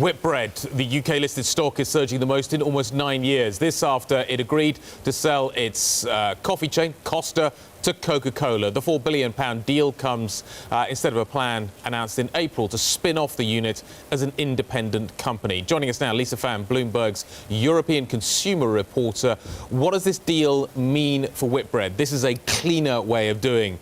Whitbread, the UK-listed stock, is surging the most in almost 9 years. This after it agreed to sell its coffee chain, Costa, to Coca-Cola. The £4 billion deal comes instead of a plan announced in April to spin off the unit as an independent company. Joining us now, Pham, Bloomberg's European consumer reporter. What does this deal mean for Whitbread? This is a cleaner way of doing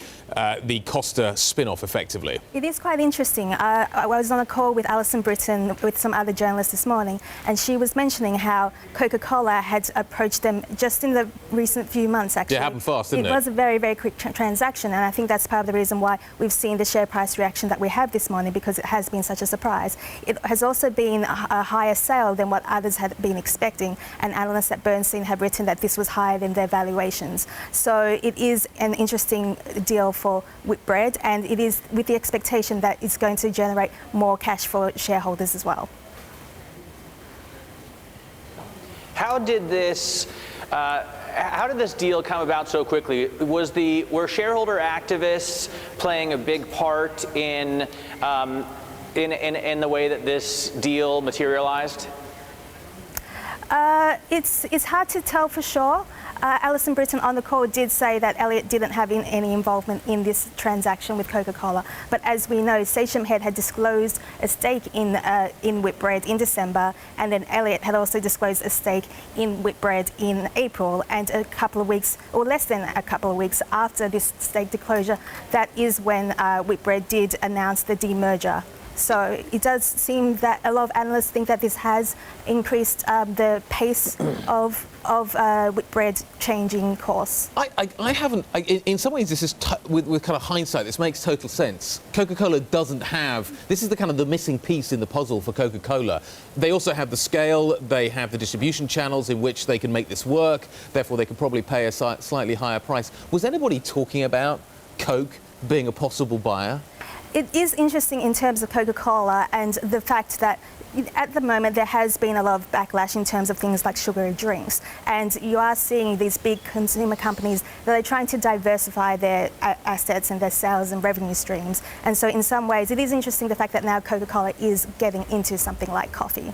the Costa spin-off effectively. It is quite interesting. I was on a call with Alison Britton with some other journalists this morning, and she was mentioning how Coca-Cola had approached them just in the recent few months, actually. Yeah, it happened fast, didn't it? It was a very, very quick transaction, and I think that's part of the reason why we've seen the share price reaction that we have this morning, because it has been such a surprise. It has also been a higher sale than what others had been expecting, and analysts at Bernstein have written that this was higher than their valuations. So it is an interesting deal for Whitbread, and it is with the expectation that it's going to generate more cash for shareholders as well. How did this deal come about so quickly? Were shareholder activists playing a big part in the way that this deal materialized? It's hard to tell for sure. Alison Britton on the call did say that Elliott didn't have any involvement in this transaction with Coca-Cola. But as we know, Sachem Head had disclosed a stake in Whitbread in December, and then Elliott had also disclosed a stake in Whitbread in April. And a couple of weeks, or less than a couple of weeks after this stake disclosure, that is when Whitbread did announce the demerger. So it does seem that a lot of analysts think that this has increased the pace of Whitbread changing course. I haven't. In some ways, this is with kind of hindsight. This makes total sense. Coca-Cola doesn't have. This is the kind of the missing piece in the puzzle for Coca-Cola. They also have the scale. They have the distribution channels in which they can make this work. Therefore, they could probably pay a slightly higher price. Was anybody talking about Coke being a possible buyer? It is interesting in terms of Coca-Cola and the fact that at the moment there has been a lot of backlash in terms of things like sugary drinks, and you are seeing these big consumer companies that are trying to diversify their assets and their sales and revenue streams. And so in some ways it is interesting the fact that now Coca-Cola is getting into something like coffee.